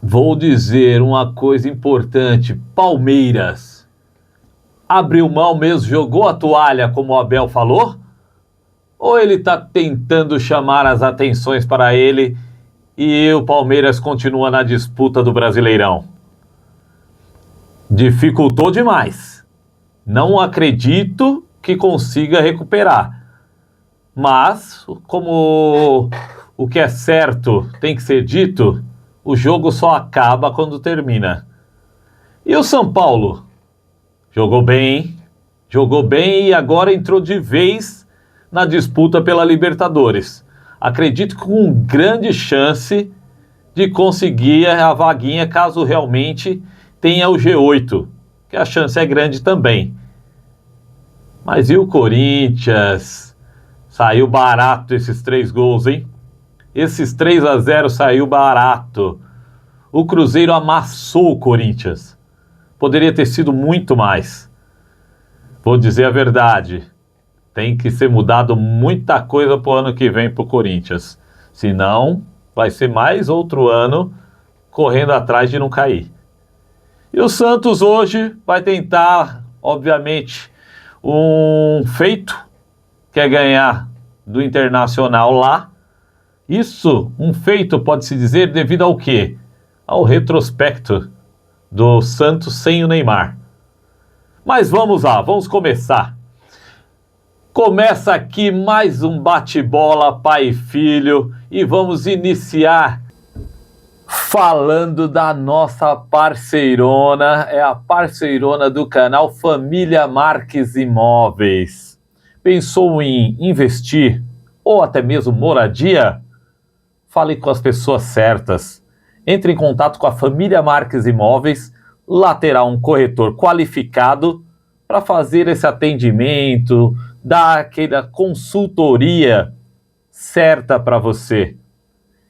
Vou dizer uma coisa importante. Palmeiras abriu mão mesmo, jogou a toalha, como o Abel falou? Ou ele está tentando chamar as atenções para ele e o Palmeiras continua na disputa do Brasileirão? Dificultou demais. Não acredito que consiga recuperar. Mas, como o que é certo tem que ser dito, o jogo só acaba quando termina. E o São Paulo? Jogou bem e agora entrou de vez na disputa pela Libertadores. Acredito que com grande chance de conseguir a vaguinha caso realmente tenha o G8, que a chance é grande também. Mas e o Corinthians? Saiu barato esses 3 gols, hein? Esses 3-0 saiu barato. O Cruzeiro amassou o Corinthians. Poderia ter sido muito mais. Vou dizer a verdade. Tem que ser mudado muita coisa pro ano que vem pro Corinthians. Senão, vai ser mais outro ano correndo atrás de não cair. E o Santos hoje vai tentar, obviamente, um feito, que é ganhar do Internacional lá. Isso, um feito, pode-se dizer, devido ao quê? Ao retrospecto do Santos sem o Neymar. Mas vamos lá, vamos começar. Começa aqui mais um bate-bola pai e filho e vamos iniciar falando da nossa parceirona, é a parceirona do canal Família Marques Imóveis. Pensou em investir ou até mesmo moradia? Fale com as pessoas certas. Entre em contato com a Família Marques Imóveis, lá terá um corretor qualificado para fazer esse atendimento, dar aquela consultoria certa para você.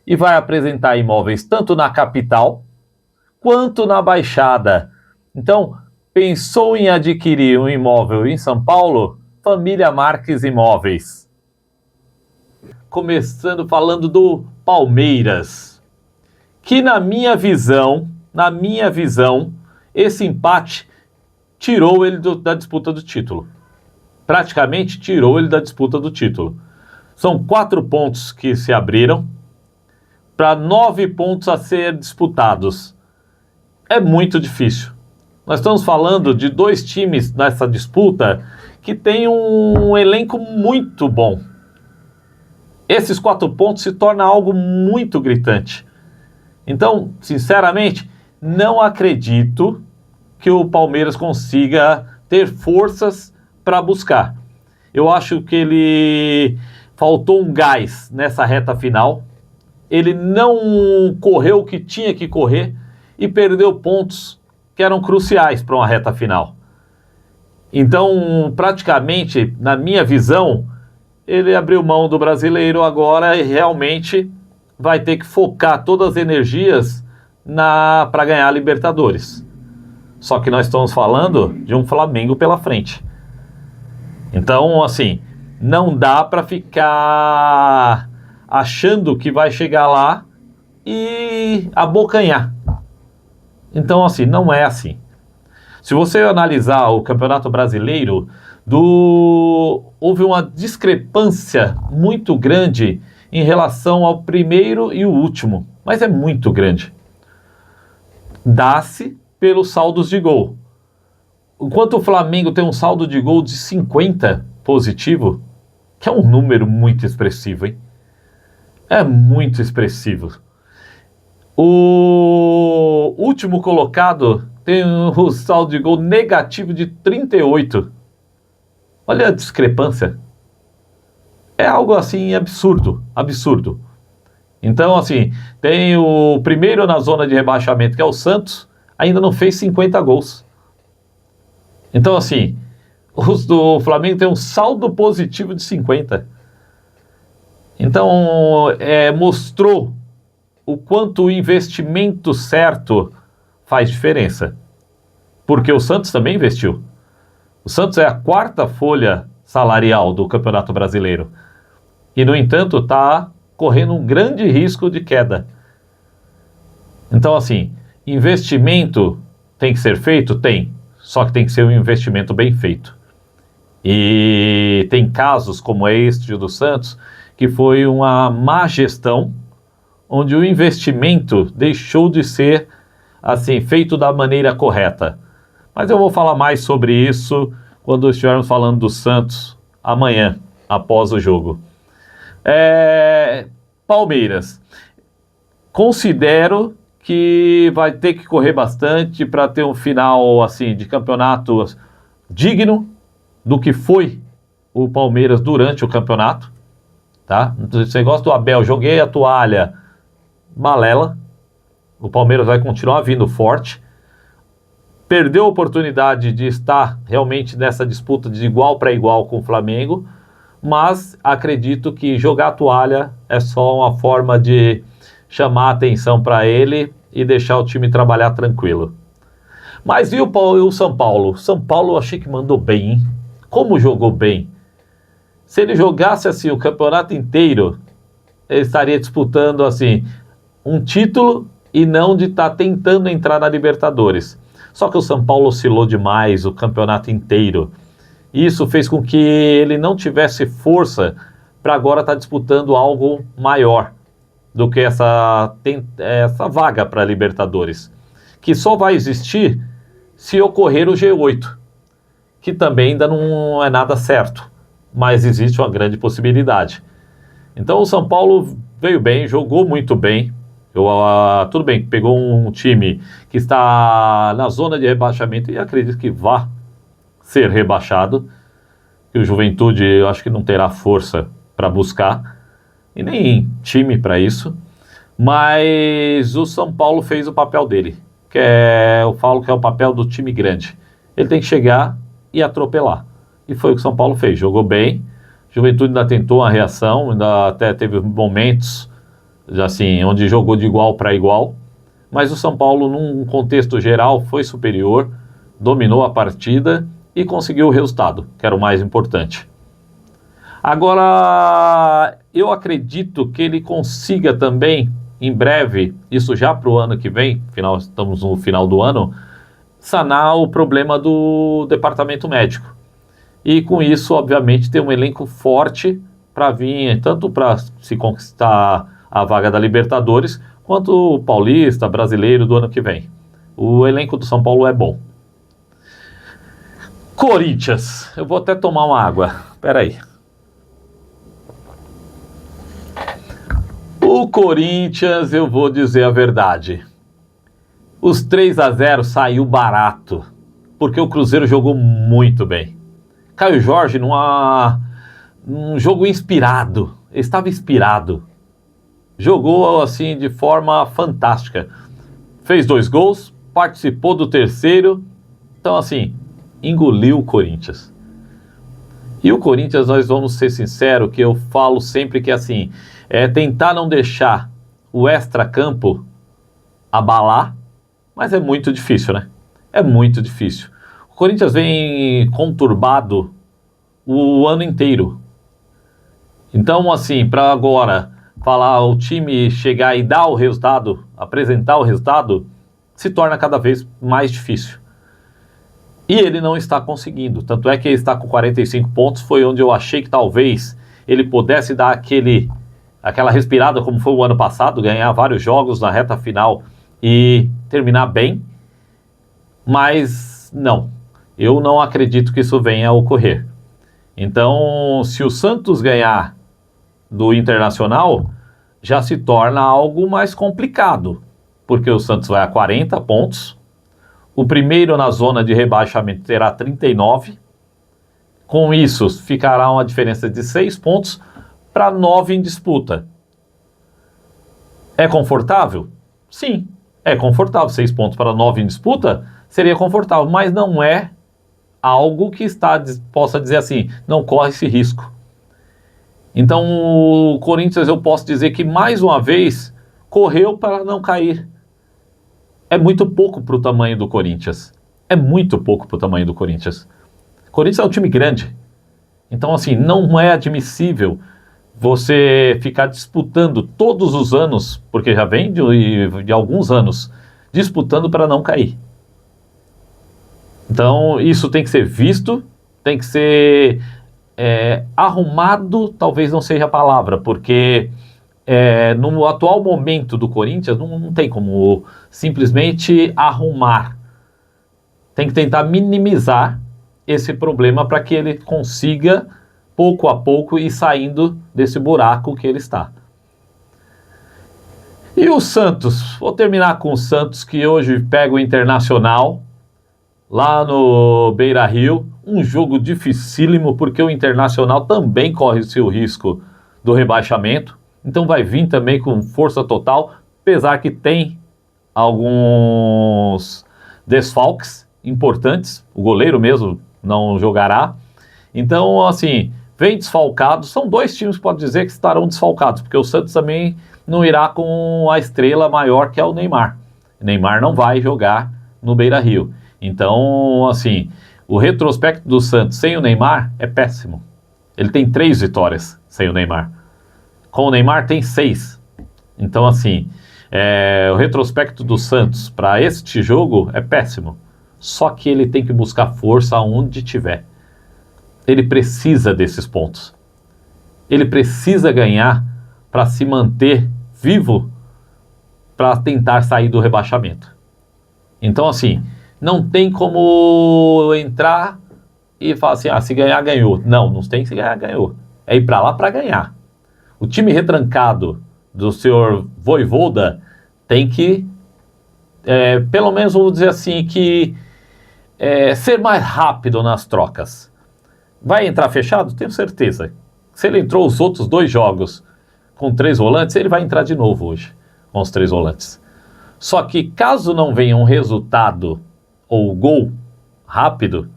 E vai apresentar imóveis tanto na capital quanto na Baixada. Então, pensou em adquirir um imóvel em São Paulo? Família Marques Imóveis. Começando falando do Palmeiras, que na minha visão, esse empate tirou ele da disputa do título. Praticamente tirou ele da disputa do título. São 4 pontos que se abriram para 9 pontos a ser disputados. É muito difícil. Nós estamos falando de 2 times nessa disputa que tem um elenco muito bom. Esses 4 pontos se torna algo muito gritante. Então, sinceramente, não acredito que o Palmeiras consiga ter forças para buscar. Eu acho que ele faltou um gás nessa reta final. Ele não correu o que tinha que correr e perdeu pontos que eram cruciais para uma reta final. Então, praticamente, na minha visão, ele abriu mão do Brasileiro agora e realmente vai ter que focar todas as energias para ganhar a Libertadores. Só que nós estamos falando de um Flamengo pela frente. Então, assim, não dá para ficar achando que vai chegar lá e abocanhar. Então, assim, não é assim. Se você analisar o Campeonato Brasileiro, houve uma discrepância muito grande em relação ao primeiro e o último, mas é muito grande. Dá-se pelos saldos de gol. Enquanto o Flamengo tem um saldo de gol de 50 positivo, que é um número muito expressivo, hein? É muito expressivo. O último colocado tem um saldo de gol negativo de 38. Olha a discrepância. É algo assim absurdo. Então, assim, tem o primeiro na zona de rebaixamento, que é o Santos, ainda não fez 50 gols. Então, assim, os do Flamengo tem um saldo positivo de 50. Então, mostrou o quanto o investimento certo faz diferença. Porque o Santos também investiu. O Santos é a 4ª folha salarial do Campeonato Brasileiro. E, no entanto, está correndo um grande risco de queda. Então, assim, investimento tem que ser feito? Tem. Só que tem que ser um investimento bem feito. E tem casos como este do Santos, que foi uma má gestão, onde o investimento deixou de ser, assim, feito da maneira correta. Mas eu vou falar mais sobre isso quando estivermos falando do Santos amanhã, após o jogo. Palmeiras. Considero que vai ter que correr bastante para ter um final assim de campeonato digno do que foi o Palmeiras durante o campeonato, tá? Você gosta do Abel, joguei a toalha, balela. O Palmeiras vai continuar vindo forte. Perdeu a oportunidade de estar realmente nessa disputa de igual para igual com o Flamengo, mas acredito que jogar a toalha é só uma forma de chamar a atenção para ele e deixar o time trabalhar tranquilo. Mas e o São Paulo? São Paulo eu achei que mandou bem, hein? Como jogou bem. Se ele jogasse assim o campeonato inteiro, ele estaria disputando assim um título e não de estar tentando entrar na Libertadores. Só que o São Paulo oscilou demais o campeonato inteiro. Isso fez com que ele não tivesse força para agora estar disputando algo maior do que essa vaga para a Libertadores, que só vai existir se ocorrer o G8, que também ainda não é nada certo, mas existe uma grande possibilidade. Então o São Paulo veio bem, jogou muito bem. Tudo bem, pegou um time que está na zona de rebaixamento e acredito que vá ser rebaixado, que o Juventude eu acho que não terá força para buscar, e nem time para isso, mas o São Paulo fez o papel dele, eu falo que é o papel do time grande. Ele tem que chegar e atropelar, e foi o que o São Paulo fez, jogou bem. Juventude ainda tentou uma reação, ainda até teve momentos assim, onde jogou de igual para igual, mas o São Paulo, num contexto geral, foi superior, dominou a partida e conseguiu o resultado, que era o mais importante. Agora, eu acredito que ele consiga também, em breve, isso já para o ano que vem, estamos no final do ano, sanar o problema do departamento médico. E com isso, obviamente, ter um elenco forte para vir, tanto para se conquistar a vaga da Libertadores, quanto o Paulista, Brasileiro do ano que vem. O elenco do São Paulo é bom. Corinthians, eu vou até tomar uma água, peraí. O Corinthians, eu vou dizer a verdade. Os 3-0 saiu barato, porque o Cruzeiro jogou muito bem. Caio Jorge num jogo inspirado, ele estava inspirado. Jogou assim de forma fantástica. Fez 2 gols, participou do terceiro. Então assim, engoliu o Corinthians. E o Corinthians, nós vamos ser sinceros, que eu falo sempre que assim, é tentar não deixar o extracampo abalar, mas é muito difícil, né? É muito difícil. O Corinthians vem conturbado o ano inteiro. Então, assim, para agora falar o time chegar e dar o resultado, apresentar o resultado, se torna cada vez mais difícil. E ele não está conseguindo. Tanto é que ele está com 45 pontos, foi onde eu achei que talvez ele pudesse dar aquela respirada como foi o ano passado, ganhar vários jogos na reta final e terminar bem. Mas não, eu não acredito que isso venha a ocorrer. Então, se o Santos ganhar do Internacional, já se torna algo mais complicado, porque o Santos vai a 40 pontos, o primeiro na zona de rebaixamento terá 39, com isso ficará uma diferença de 6 pontos para 9 em disputa. É confortável? Sim, é confortável. 6 pontos para 9 em disputa seria confortável, mas não é algo que possa dizer assim, não corre esse risco. Então o Corinthians, eu posso dizer que mais uma vez correu para não cair. É muito pouco para o tamanho do Corinthians. É muito pouco para o tamanho do Corinthians. O Corinthians é um time grande. Então assim, não é admissível você ficar disputando todos os anos, porque já vem de alguns anos, disputando para não cair. Então, isso tem que ser visto, tem que ser arrumado, talvez não seja a palavra, porque no atual momento do Corinthians não tem como simplesmente arrumar. Tem que tentar minimizar esse problema para que ele consiga, pouco a pouco, ir saindo desse buraco que ele está. E o Santos? Vou terminar com o Santos, que hoje pega o Internacional lá no Beira-Rio. Um jogo dificílimo, porque o Internacional também corre o risco do rebaixamento. Então vai vir também com força total, apesar que tem alguns desfalques importantes. O goleiro mesmo não jogará. Então, assim, vem desfalcado. São dois times que pode dizer que estarão desfalcados, porque o Santos também não irá com a estrela maior que é o Neymar. O Neymar não vai jogar no Beira-Rio. Então, assim, o retrospecto do Santos sem o Neymar é péssimo. Ele tem 3 vitórias sem o Neymar. Com o Neymar tem 6. Então, assim, o retrospecto do Santos para este jogo é péssimo. Só que ele tem que buscar força onde tiver. Ele precisa desses pontos. Ele precisa ganhar para se manter vivo, para tentar sair do rebaixamento. Então, assim, não tem como entrar e falar assim, se ganhar, ganhou. Não tem que se ganhar, ganhou. É ir para lá para ganhar. O time retrancado do senhor Vojvoda tem que, pelo menos vou dizer assim, que ser mais rápido nas trocas. Vai entrar fechado? Tenho certeza. Se ele entrou os outros 2 jogos com 3 volantes, ele vai entrar de novo hoje com os 3 volantes. Só que caso não venha um resultado ou gol rápido,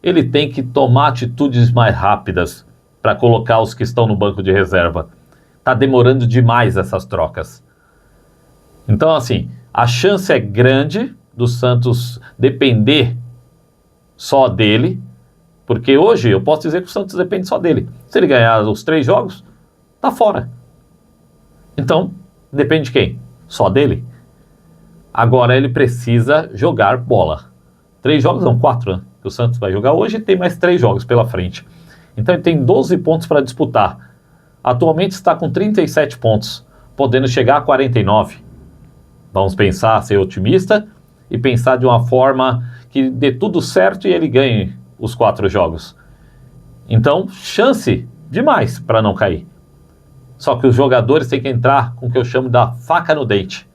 ele tem que tomar atitudes mais rápidas para colocar os que estão no banco de reserva. Está demorando demais essas trocas. Então, assim, a chance é grande do Santos depender só dele, porque hoje eu posso dizer que o Santos depende só dele. Se ele ganhar os 3 jogos, tá fora. Então, depende de quem? Só dele. Agora ele precisa jogar bola. 3 jogos, não, 4, né? Que o Santos vai jogar hoje e tem mais 3 jogos pela frente. Então ele tem 12 pontos para disputar. Atualmente está com 37 pontos, podendo chegar a 49. Vamos pensar, ser otimista e pensar de uma forma que dê tudo certo e ele ganhe os 4 jogos. Então, chance demais para não cair. Só que os jogadores têm que entrar com o que eu chamo da faca no dente.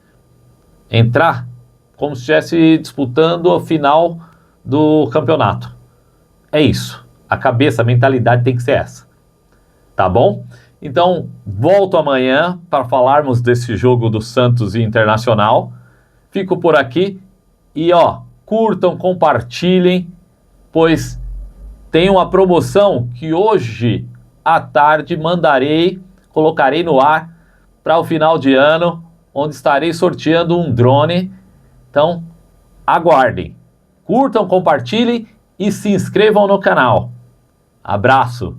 Entrar como se estivesse disputando a final do campeonato. É isso. A cabeça, a mentalidade tem que ser essa. Tá bom? Então, volto amanhã para falarmos desse jogo do Santos e Internacional. Fico por aqui e, curtam, compartilhem, pois tem uma promoção que hoje à tarde colocarei no ar para o final de ano, onde estarei sorteando um drone. Então, aguardem. Curtam, compartilhem e se inscrevam no canal. Abraço!